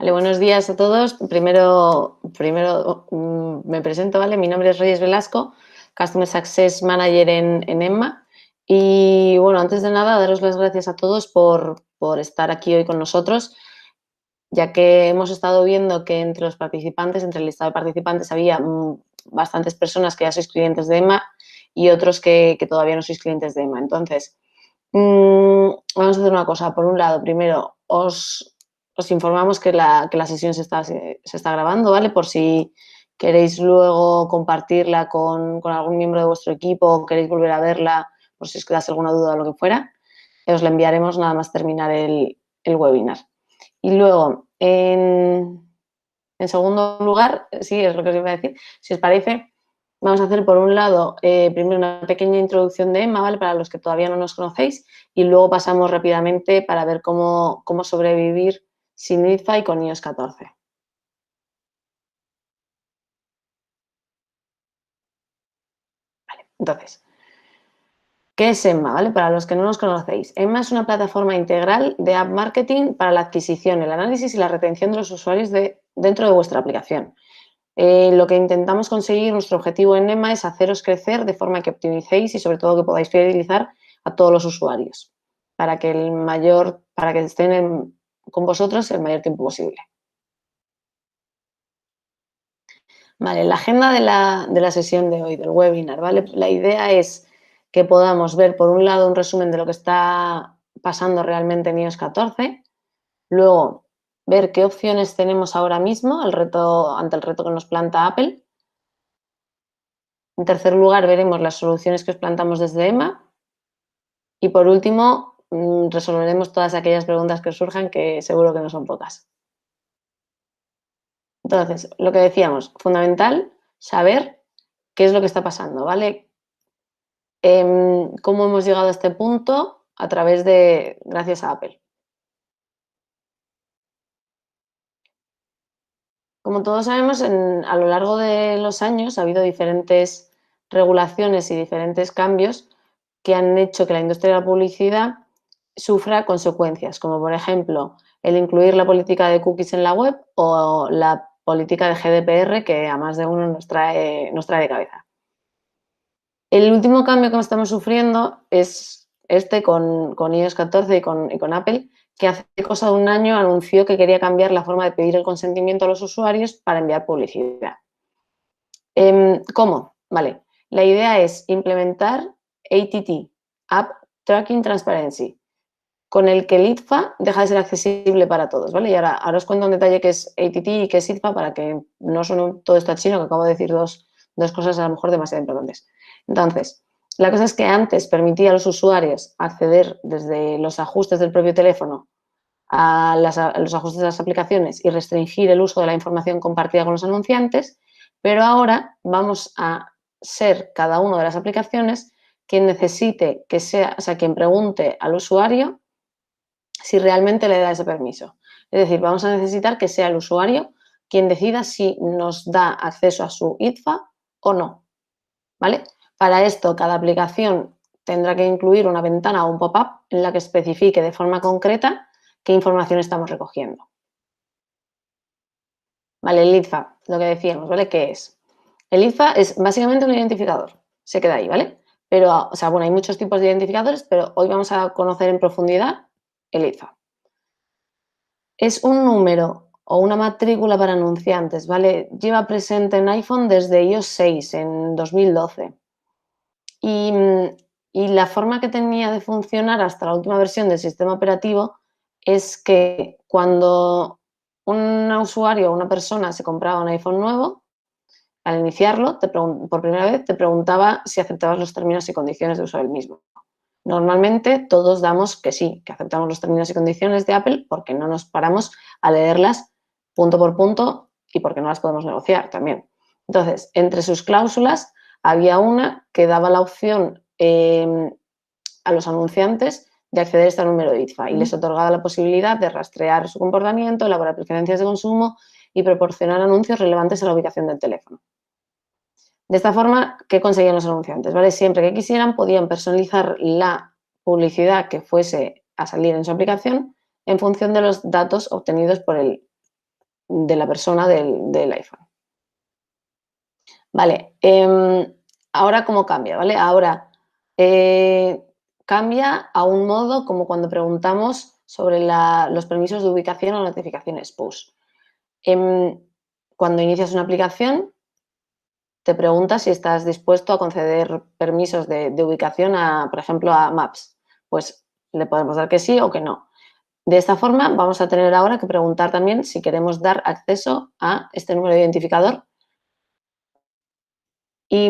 Vale, buenos días a todos. Primero me presento, ¿vale? Mi nombre es Reyes Velasco, Customer Success Manager en Emma. Y bueno, antes de nada, daros las gracias a todos por estar aquí hoy con nosotros, ya que hemos estado viendo que entre los participantes, entre el listado de participantes, había bastantes personas que ya sois clientes de Emma y otros que todavía no sois clientes de Emma. Entonces, vamos a hacer una cosa. Por un lado, primero, os informamos que la sesión se está grabando, ¿vale? Por si queréis luego compartirla con algún miembro de vuestro equipo o queréis volver a verla, por si os quedase alguna duda o lo que fuera, os la enviaremos nada más terminar el webinar. Y luego, en segundo lugar, sí, es lo que os iba a decir, si os parece, vamos a hacer por un lado primero una pequeña introducción de Emma, ¿vale? Para los que todavía no nos conocéis, y luego pasamos rápidamente para ver cómo sobrevivir sin IFA y con iOS 14. Vale, entonces, ¿qué es Emma? ¿Vale? Para los que no nos conocéis, Emma es una plataforma integral de app marketing para la adquisición, el análisis y la retención de los usuarios dentro de vuestra aplicación. Lo que intentamos conseguir, nuestro objetivo en Emma es haceros crecer de forma que optimicéis y sobre todo que podáis fidelizar a todos los usuarios para que estén con vosotros el mayor tiempo posible. Vale, la agenda de la sesión de hoy, del webinar, ¿vale? La idea es que podamos ver, por un lado, un resumen de lo que está pasando realmente en iOS 14, luego ver qué opciones tenemos ahora mismo ante el reto que nos planta Apple. En tercer lugar, veremos las soluciones que os plantamos desde Emma. Y por último, resolveremos todas aquellas preguntas que os surjan, que seguro que no son pocas. Entonces, lo que decíamos, fundamental saber qué es lo que está pasando, ¿vale? Cómo hemos llegado a este punto gracias a Apple. Como todos sabemos, a lo largo de los años ha habido diferentes regulaciones y diferentes cambios que han hecho que la industria de la publicidad sufra consecuencias, como por ejemplo el incluir la política de cookies en la web o la política de GDPR, que a más de uno nos trae de cabeza. El último cambio que estamos sufriendo es con iOS 14 y con Apple, que hace cosa de un año anunció que quería cambiar la forma de pedir el consentimiento a los usuarios para enviar publicidad. ¿Cómo? Vale. La idea es implementar ATT, App Tracking Transparency, con el que el ITFA deja de ser accesible para todos, ¿vale? Y ahora os cuento en detalle qué es ATT y qué es ITFA para que no suene todo esto a chino, que acabo de decir dos cosas a lo mejor demasiado importantes. Entonces, la cosa es que antes permitía a los usuarios acceder desde los ajustes del propio teléfono a los ajustes de las aplicaciones y restringir el uso de la información compartida con los anunciantes, pero ahora vamos a ser cada una de las aplicaciones quien necesite que sea, o sea, quien pregunte al usuario si realmente le da ese permiso. Es decir, vamos a necesitar que sea el usuario quien decida si nos da acceso a su ITFA o no, ¿vale? Para esto, cada aplicación tendrá que incluir una ventana o un pop-up en la que especifique de forma concreta qué información estamos recogiendo. Vale, el ITFA, lo que decíamos, ¿vale? ¿Qué es? El ITFA es básicamente un identificador, se queda ahí, ¿vale? Pero, o sea, bueno, hay muchos tipos de identificadores, pero hoy vamos a conocer en profundidad el ITFA. Es un número o una matrícula para anunciantes, ¿vale? Lleva presente en iPhone desde iOS 6, en 2012. Y la forma que tenía de funcionar hasta la última versión del sistema operativo es que cuando un usuario o una persona se compraba un iPhone nuevo, al iniciarlo, por primera vez, te preguntaba si aceptabas los términos y condiciones de uso del mismo. Normalmente todos damos que sí, que aceptamos los términos y condiciones de Apple porque no nos paramos a leerlas punto por punto y porque no las podemos negociar también. Entonces, entre sus cláusulas había una que daba la opción a los anunciantes de acceder a este número de ITFA y les otorgaba la posibilidad de rastrear su comportamiento, elaborar preferencias de consumo y proporcionar anuncios relevantes a la ubicación del teléfono. De esta forma, ¿qué conseguían los anunciantes? ¿Vale? Siempre que quisieran podían personalizar la publicidad que fuese a salir en su aplicación en función de los datos obtenidos por el de la persona del iPhone. Vale, ahora cómo cambia, ¿vale? Ahora cambia a un modo como cuando preguntamos sobre los permisos de ubicación o notificaciones push. Cuando inicias una aplicación, te pregunta si estás dispuesto a conceder permisos de ubicación, por ejemplo, a Maps. Pues le podemos dar que sí o que no. De esta forma, vamos a tener ahora que preguntar también si queremos dar acceso a este número de identificador. Y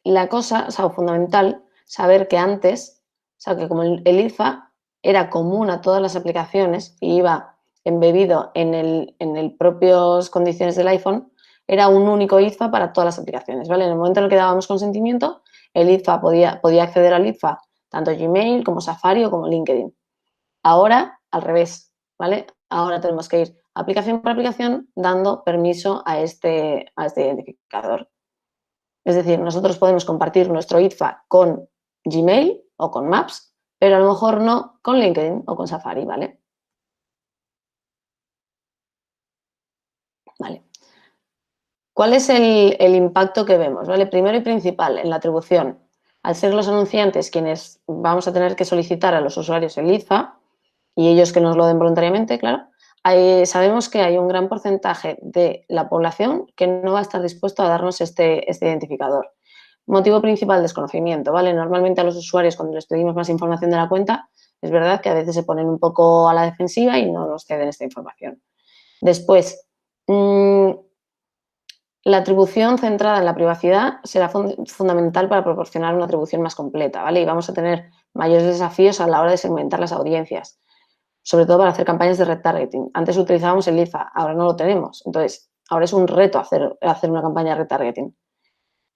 la cosa, o sea, fundamental, saber que antes, o sea, que como el IFA era común a todas las aplicaciones y iba embebido en el propias condiciones del iPhone, era un único IFA para todas las aplicaciones, ¿vale? En el momento en el que dábamos consentimiento, el IFA podía acceder al IFA tanto Gmail como Safari o como LinkedIn. Ahora, al revés, ¿vale? Ahora tenemos que ir aplicación por aplicación dando permiso a este identificador. Es decir, nosotros podemos compartir nuestro ITFA con Gmail o con Maps, pero a lo mejor no con LinkedIn o con Safari, ¿vale? Vale. ¿Cuál es el impacto que vemos? ¿Vale? Primero y principal, en la atribución. Al ser los anunciantes quienes vamos a tener que solicitar a los usuarios el ITFA, y ellos que nos lo den voluntariamente, claro, sabemos que hay un gran porcentaje de la población que no va a estar dispuesto a darnos este identificador. Motivo principal, desconocimiento, ¿vale? Normalmente a los usuarios cuando les pedimos más información de la cuenta, es verdad que a veces se ponen un poco a la defensiva y no nos ceden esta información. Después, la atribución centrada en la privacidad será fundamental para proporcionar una atribución más completa, ¿vale? Y vamos a tener mayores desafíos a la hora de segmentar las audiencias, sobre todo para hacer campañas de retargeting. Antes utilizábamos el IFA, ahora no lo tenemos. Entonces, ahora es un reto hacer una campaña de retargeting.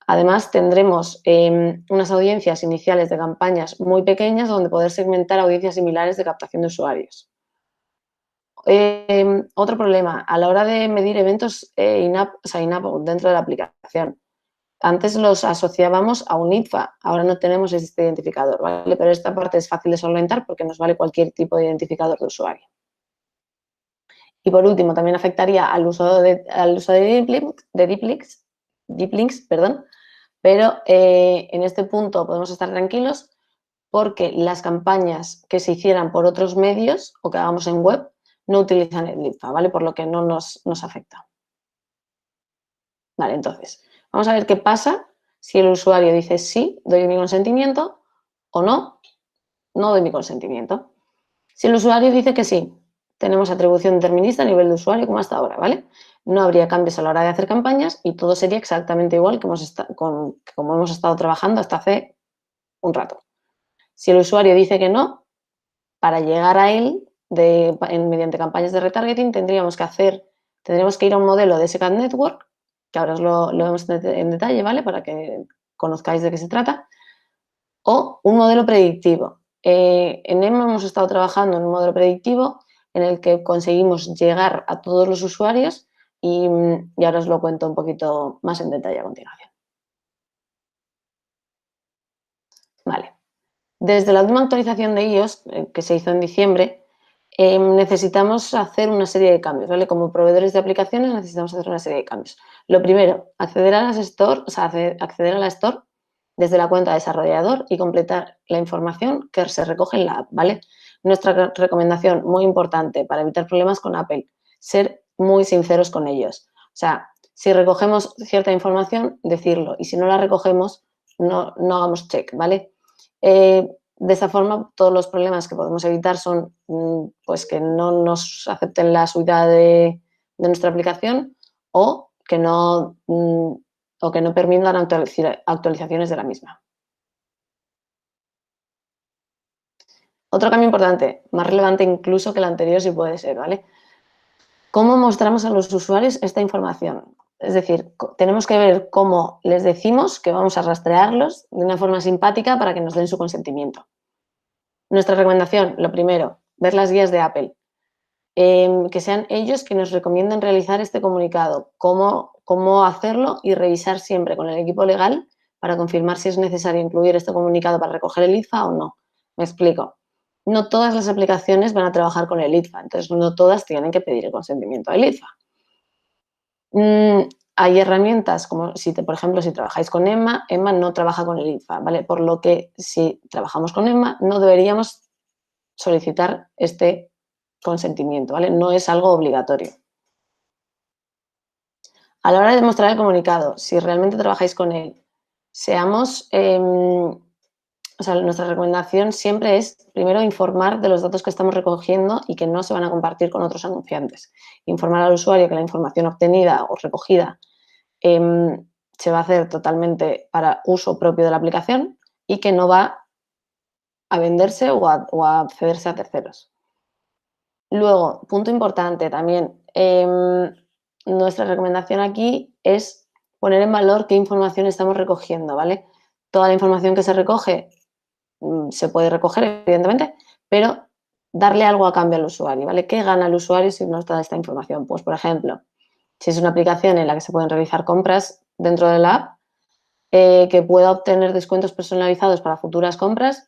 Además, tendremos unas audiencias iniciales de campañas muy pequeñas donde poder segmentar audiencias similares de captación de usuarios. Otro problema, a la hora de medir eventos in-app dentro de la aplicación. Antes los asociábamos a un ITFA, ahora no tenemos este identificador, ¿vale? Pero esta parte es fácil de solventar porque nos vale cualquier tipo de identificador de usuario. Y por último, también afectaría al uso de deep links, perdón, pero en este punto podemos estar tranquilos porque las campañas que se hicieran por otros medios o que hagamos en web no utilizan el ITFA, ¿vale? Por lo que no nos afecta. Vale, entonces, vamos a ver qué pasa si el usuario dice sí, doy mi consentimiento, o no, no doy mi consentimiento. Si el usuario dice que sí, tenemos atribución determinista a nivel de usuario como hasta ahora, ¿vale? No habría cambios a la hora de hacer campañas y todo sería exactamente igual que como hemos estado trabajando hasta hace un rato. Si el usuario dice que no, para llegar a él mediante campañas de retargeting tendríamos que ir a un modelo de Second Network, que ahora os lo vemos en detalle, ¿vale? Para que conozcáis de qué se trata, o un modelo predictivo. En Emma hemos estado trabajando en un modelo predictivo en el que conseguimos llegar a todos los usuarios y ahora os lo cuento un poquito más en detalle a continuación. Vale. Desde la última actualización de iOS, que se hizo en diciembre, necesitamos hacer una serie de cambios, ¿vale? Como proveedores de aplicaciones necesitamos hacer una serie de cambios. Lo primero, acceder a las Store, o sea, acceder a la Store desde la cuenta de desarrollador y completar la información que se recoge en la app, ¿vale? Nuestra recomendación muy importante para evitar problemas con Apple, ser muy sinceros con ellos. O sea, si recogemos cierta información, decirlo, y si no la recogemos, no hagamos check, ¿vale? De esta forma, todos los problemas que podemos evitar son pues que no nos acepten la subida de nuestra aplicación o que no permitan actualizaciones de la misma. Otro cambio importante, más relevante incluso que el anterior si puede ser, ¿vale? ¿Cómo mostramos a los usuarios esta información? Es decir, tenemos que ver cómo les decimos que vamos a rastrearlos de una forma simpática para que nos den su consentimiento. Nuestra recomendación, lo primero, ver las guías de Apple. Que sean ellos quienes recomienden realizar este comunicado, cómo hacerlo y revisar siempre con el equipo legal para confirmar si es necesario incluir este comunicado para recoger el IFA o no. Me explico. no todas las aplicaciones van a trabajar con el IDFA, entonces no todas tienen que pedir el consentimiento del IDFA. Hay herramientas como, por ejemplo, si trabajáis con Emma, Emma no trabaja con el IDFA, ¿vale? Por lo que si trabajamos con Emma no deberíamos solicitar este consentimiento, ¿vale? No es algo obligatorio. A la hora de mostrar el comunicado, si realmente trabajáis con él, nuestra recomendación siempre es, primero, informar de los datos que estamos recogiendo y que no se van a compartir con otros anunciantes. Informar al usuario que la información obtenida o recogida se va a hacer totalmente para uso propio de la aplicación y que no va a venderse o a cederse a terceros. Luego, punto importante también, nuestra recomendación aquí es poner en valor qué información estamos recogiendo, ¿vale? Toda la información que se recoge se puede recoger, evidentemente, pero darle algo a cambio al usuario, ¿vale? ¿Qué gana el usuario si nos da esta información? Pues, por ejemplo, si es una aplicación en la que se pueden realizar compras dentro de la app, que pueda obtener descuentos personalizados para futuras compras,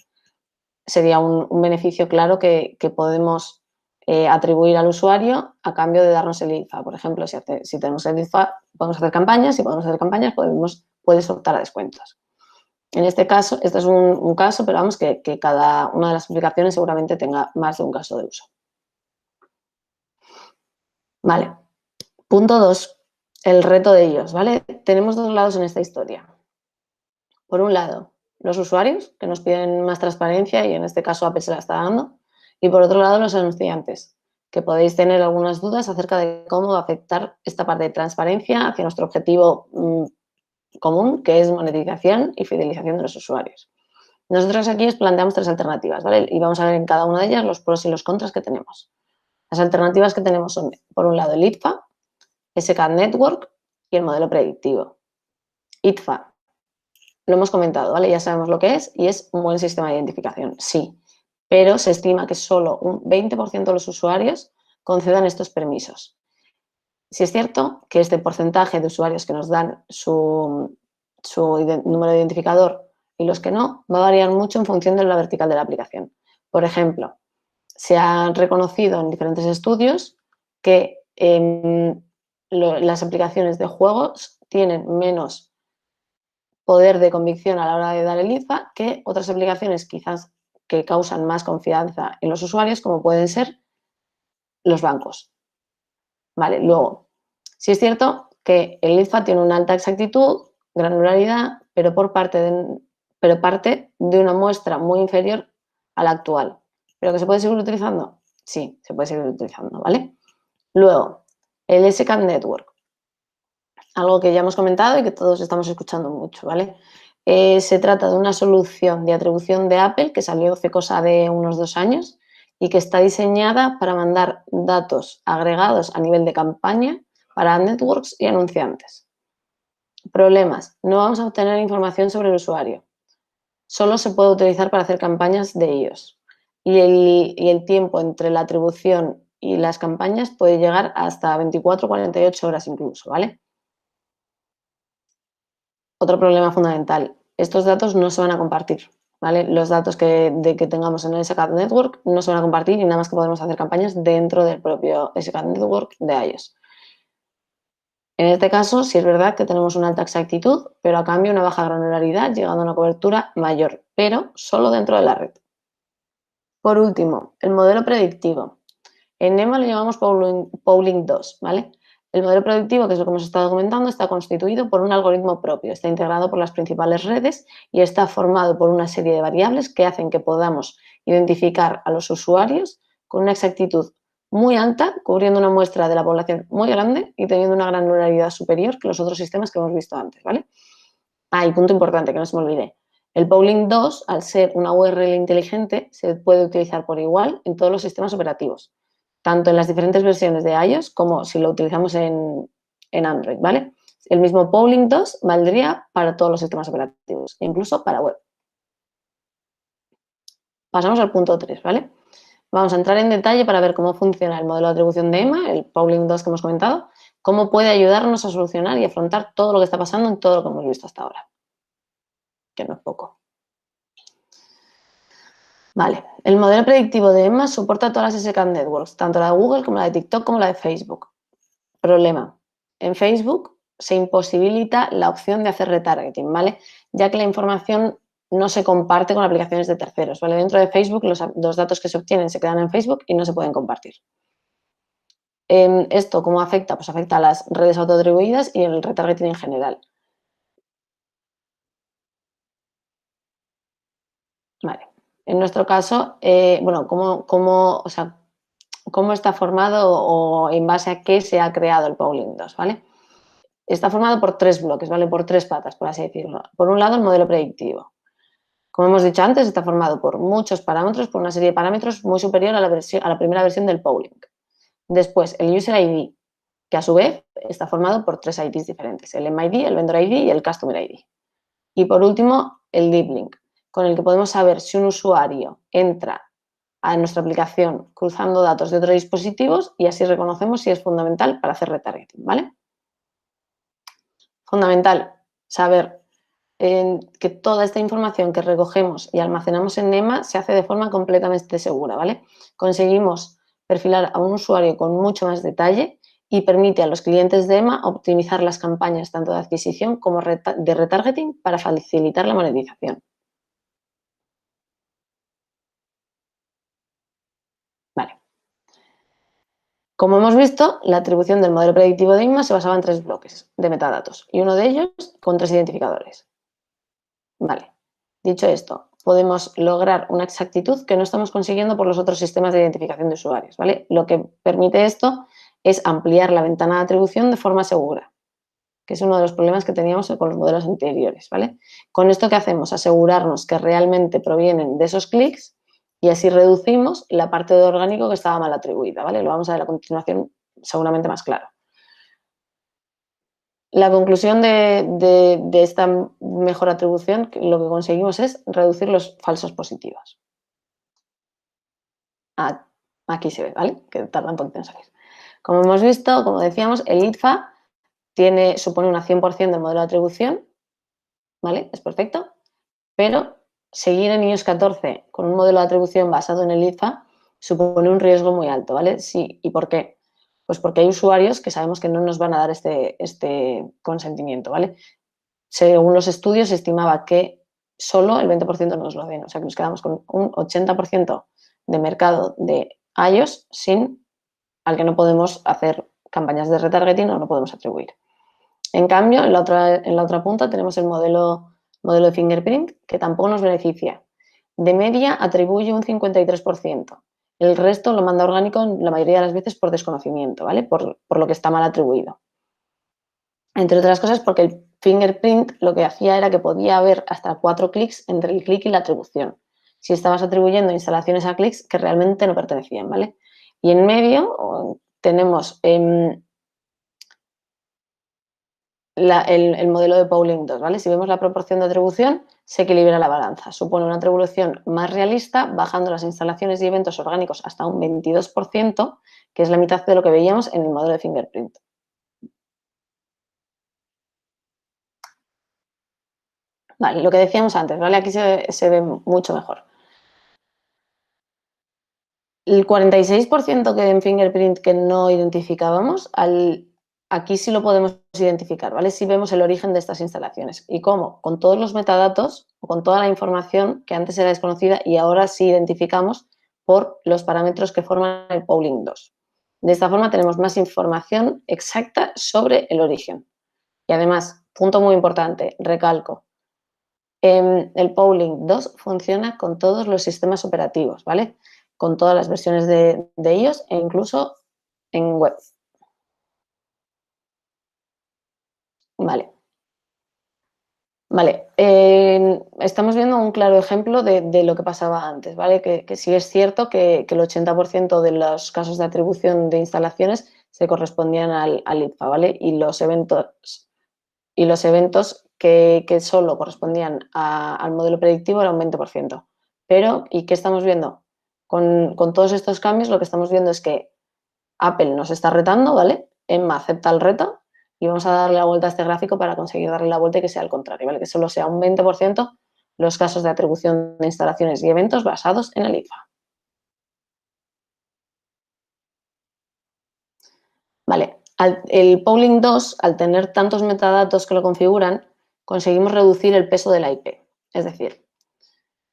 sería un beneficio claro que podemos atribuir al usuario a cambio de darnos el IDFA. Por ejemplo, si tenemos el IDFA, podemos hacer campañas, si podemos hacer campañas, puedes optar a descuentos. En este caso, este es un caso, pero vamos que cada una de las aplicaciones seguramente tenga más de un caso de uso. Vale. Punto 2, el reto de ellos, ¿vale? Tenemos dos lados en esta historia. Por un lado, los usuarios, que nos piden más transparencia y en este caso Apple se la está dando. Y por otro lado, los anunciantes, que podéis tener algunas dudas acerca de cómo va a afectar esta parte de transparencia hacia nuestro objetivo común, que es monetización y fidelización de los usuarios. Nosotros aquí os planteamos tres alternativas, ¿vale? Y vamos a ver en cada una de ellas los pros y los contras que tenemos. Las alternativas que tenemos son, por un lado, el IDFA, SKAD Network y el modelo predictivo. IDFA, lo hemos comentado, ¿vale? Ya sabemos lo que es y es un buen sistema de identificación, sí, pero se estima que solo un 20% de los usuarios concedan estos permisos. Si es cierto que este porcentaje de usuarios que nos dan su número de identificador y los que no, va a variar mucho en función de la vertical de la aplicación. Por ejemplo, se ha reconocido en diferentes estudios que las aplicaciones de juegos tienen menos poder de convicción a la hora de dar el IDFA que otras aplicaciones quizás que causan más confianza en los usuarios, como pueden ser los bancos. Vale, luego, sí es cierto que el IDFA tiene una alta exactitud, granularidad, pero parte de una muestra muy inferior a la actual. ¿Pero que se puede seguir utilizando? Sí, se puede seguir utilizando, ¿vale? Luego, el SKAD Network, algo que ya hemos comentado y que todos estamos escuchando mucho, ¿vale? Se trata de una solución de atribución de Apple que salió hace cosa de unos 2 años y que está diseñada para mandar datos agregados a nivel de campaña para networks y anunciantes. Problemas. No vamos a obtener información sobre el usuario. Solo se puede utilizar para hacer campañas de ellos. Y el tiempo entre la atribución y las campañas puede llegar hasta 24 o 48 horas incluso, ¿vale? Otro problema fundamental, estos datos no se van a compartir, ¿vale? Los datos que tengamos en el SKAD Network no se van a compartir y nada más que podemos hacer campañas dentro del propio SKAD Network de iOS. En este caso, sí es verdad que tenemos una alta exactitud, pero a cambio una baja granularidad, llegando a una cobertura mayor, pero solo dentro de la red. Por último, el modelo predictivo. En Emma lo llamamos Polling 2, ¿vale? El modelo predictivo, que es lo que hemos estado comentando, está constituido por un algoritmo propio, está integrado por las principales redes y está formado por una serie de variables que hacen que podamos identificar a los usuarios con una exactitud muy alta, cubriendo una muestra de la población muy grande y teniendo una granularidad superior que los otros sistemas que hemos visto antes, ¿vale? Y punto importante, que no se me olvide. El Polling 2, al ser una URL inteligente, se puede utilizar por igual en todos los sistemas operativos, tanto en las diferentes versiones de iOS como si lo utilizamos en Android, ¿vale? El mismo Polling 2 valdría para todos los sistemas operativos, incluso para web. Pasamos al punto 3, ¿vale? Vamos a entrar en detalle para ver cómo funciona el modelo de atribución de Emma, el Polling 2 que hemos comentado, cómo puede ayudarnos a solucionar y afrontar todo lo que está pasando en todo lo que hemos visto hasta ahora, que no es poco. Vale, el modelo predictivo de Emma soporta todas las SKAN Networks, tanto la de Google como la de TikTok como la de Facebook. Problema, en Facebook se imposibilita la opción de hacer retargeting, ¿vale? Ya que la información no se comparte con aplicaciones de terceros, ¿vale? Dentro de Facebook los datos que se obtienen se quedan en Facebook y no se pueden compartir. ¿Esto cómo afecta? Pues afecta a las redes autoatribuidas y el retargeting en general. Vale. En nuestro caso, bueno, ¿cómo está formado o en base a qué se ha creado el Pauling 2, ¿vale? Está formado por tres bloques, ¿vale? Por tres patas, por así decirlo. Por un lado, el modelo predictivo. Como hemos dicho antes, está formado por muchos parámetros, por una serie de parámetros muy superior a la primera versión del Pauling. Después, el User ID, que a su vez está formado por tres IDs diferentes, el MID, el Vendor ID y el Customer ID. Y por último, el Deep Link, con el que podemos saber si un usuario entra a nuestra aplicación cruzando datos de otros dispositivos y así reconocemos si es fundamental para hacer retargeting, ¿vale? Fundamental saber que toda esta información que recogemos y almacenamos en NEMA se hace de forma completamente segura, ¿vale? Conseguimos perfilar a un usuario con mucho más detalle y permite a los clientes de EMA optimizar las campañas tanto de adquisición como de retargeting para facilitar la monetización. Vale. Como hemos visto, la atribución del modelo predictivo de INMA se basaba en tres bloques de metadatos y uno de ellos con tres identificadores. Vale. Dicho esto, podemos lograr una exactitud que no estamos consiguiendo por los otros sistemas de identificación de usuarios, ¿vale? Lo que permite esto es ampliar la ventana de atribución de forma segura, que es uno de los problemas que teníamos con los modelos anteriores, ¿vale? Con esto, ¿qué hacemos? Asegurarnos que realmente provienen de esos clics y así reducimos la parte de orgánico que estaba mal atribuida, ¿vale? Lo vamos a ver a continuación seguramente más claro. La conclusión de esta mejor atribución, lo que conseguimos es reducir los falsos positivos. Aquí se ve, ¿vale? Que tarda un poquito en salir. Como hemos visto, como decíamos, el ITFA supone una 100% del modelo de atribución, ¿vale? Es perfecto, pero seguir en iOS 14 con un modelo de atribución basado en el ITFA supone un riesgo muy alto, ¿vale? Sí, ¿y por qué? Pues porque hay usuarios que sabemos que no nos van a dar este consentimiento, ¿vale? Según los estudios, se estimaba que solo el 20% nos lo den, o sea que nos quedamos con un 80% de mercado de iOS al que no podemos hacer campañas de retargeting o no podemos atribuir. En cambio, en la otra punta tenemos el modelo de fingerprint, que tampoco nos beneficia. De media atribuye un 53%. El resto lo manda orgánico la mayoría de las veces por desconocimiento, ¿vale? Por lo que está mal atribuido. Entre otras cosas porque el fingerprint lo que hacía era que podía haber hasta 4 clics entre el clic y la atribución. Si estabas atribuyendo instalaciones a clics que realmente no pertenecían, ¿vale? Y en medio tenemos el modelo de Pauling 2, ¿vale? Si vemos la proporción de atribución, se equilibra la balanza. Supone una atribución más realista, bajando las instalaciones y eventos orgánicos hasta un 22%, que es la mitad de lo que veíamos en el modelo de fingerprint. Vale, lo que decíamos antes, ¿vale? Aquí se ve mucho mejor. El 46% que en Fingerprint que no identificábamos, aquí sí lo podemos identificar, ¿vale? Sí vemos el origen de estas instalaciones. ¿Y cómo? Con todos los metadatos o con toda la información que antes era desconocida y ahora sí identificamos por los parámetros que forman el Pauling 2. De esta forma tenemos más información exacta sobre el origen. Y además, punto muy importante, recalco, el Pauling 2 funciona con todos los sistemas operativos, ¿vale? Con todas las versiones de iOS e incluso en web. Vale. Vale, estamos viendo un claro ejemplo de lo que pasaba antes, ¿vale? Que sí es cierto que el 80% de los casos de atribución de instalaciones se correspondían al ITFA, ¿vale? Y los eventos que solo correspondían al modelo predictivo era un 20%. Pero, ¿y qué estamos viendo? Con todos estos cambios lo que estamos viendo es que Apple nos está retando, ¿vale? Emma acepta el reto y vamos a darle la vuelta a este gráfico para conseguir darle la vuelta y que sea al contrario, ¿vale? Que solo sea un 20% los casos de atribución de instalaciones y eventos basados en el IFA. Vale, el Polling 2, al tener tantos metadatos que lo configuran, conseguimos reducir el peso de la IP. Es decir,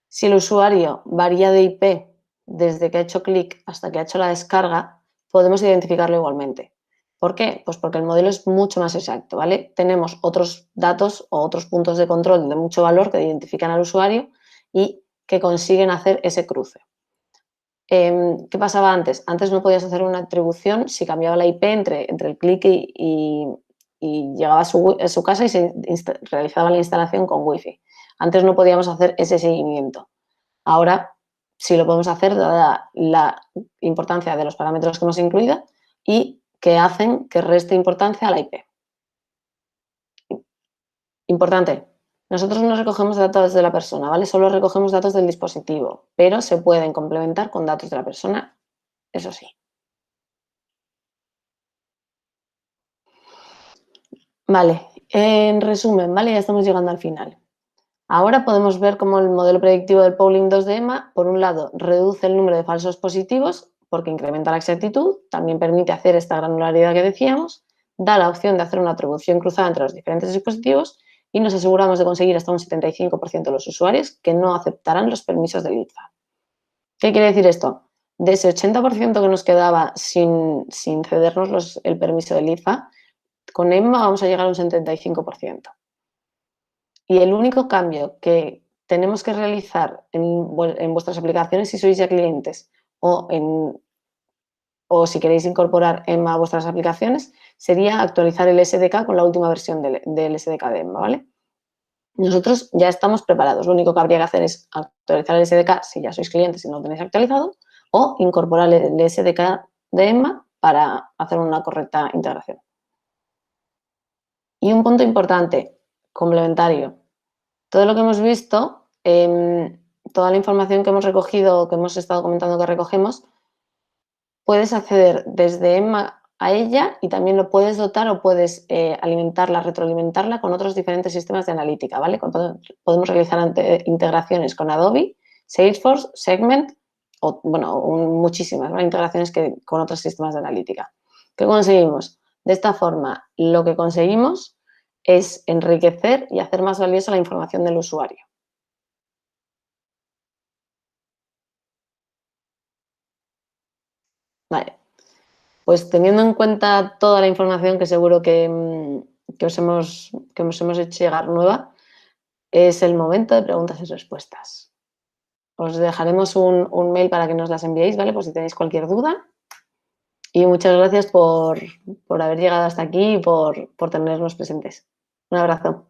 si el usuario varía de IP desde que ha hecho clic hasta que ha hecho la descarga, podemos identificarlo igualmente. ¿Por qué? Pues porque el modelo es mucho más exacto, ¿vale? Tenemos otros datos o otros puntos de control de mucho valor que identifican al usuario y que consiguen hacer ese cruce. ¿Qué pasaba antes? Antes no podías hacer una atribución si cambiaba la IP entre el clic y llegaba a su casa y se realizaba la instalación con Wi-Fi. Antes no podíamos hacer ese seguimiento. Ahora sí lo podemos hacer dada la importancia de los parámetros que hemos incluido y que hacen que reste importancia a la IP. Importante, nosotros no recogemos datos de la persona, ¿vale? Solo recogemos datos del dispositivo, pero se pueden complementar con datos de la persona, eso sí. Vale, en resumen, ¿vale? Ya estamos llegando al final. Ahora podemos ver cómo el modelo predictivo del Polling 2 de EMMA, por un lado, reduce el número de falsos positivos porque incrementa la exactitud, también permite hacer esta granularidad que decíamos, da la opción de hacer una atribución cruzada entre los diferentes dispositivos y nos aseguramos de conseguir hasta un 75% de los usuarios que no aceptarán los permisos del ITFA. ¿Qué quiere decir esto? De ese 80% que nos quedaba sin cedernos el permiso del ITFA, con EMMA vamos a llegar a un 75%. Y el único cambio que tenemos que realizar en vuestras aplicaciones si sois ya clientes o si queréis incorporar EMMA a vuestras aplicaciones sería actualizar el SDK con la última versión del SDK de EMMA, ¿vale? Nosotros ya estamos preparados. Lo único que habría que hacer es actualizar el SDK si ya sois clientes y no lo tenéis actualizado o incorporar el SDK de EMMA para hacer una correcta integración. Y un punto importante, complementario. Todo lo que hemos visto, toda la información que hemos recogido, que hemos estado comentando que recogemos, puedes acceder desde EMMA a ella y también lo puedes dotar o puedes alimentarla, retroalimentarla con otros diferentes sistemas de analítica, ¿vale? Podemos realizar integraciones con Adobe, Salesforce, Segment, o bueno, muchísimas, ¿vale? Integraciones con otros sistemas de analítica. ¿Qué conseguimos? De esta forma, lo que conseguimos es enriquecer y hacer más valiosa la información del usuario. Vale, pues teniendo en cuenta toda la información que seguro que os hemos hecho llegar nueva, es el momento de preguntas y respuestas. Os dejaremos un mail para que nos las enviéis, ¿vale? Por si tenéis cualquier duda. Y muchas gracias por haber llegado hasta aquí y por tenernos presentes. Un abrazo.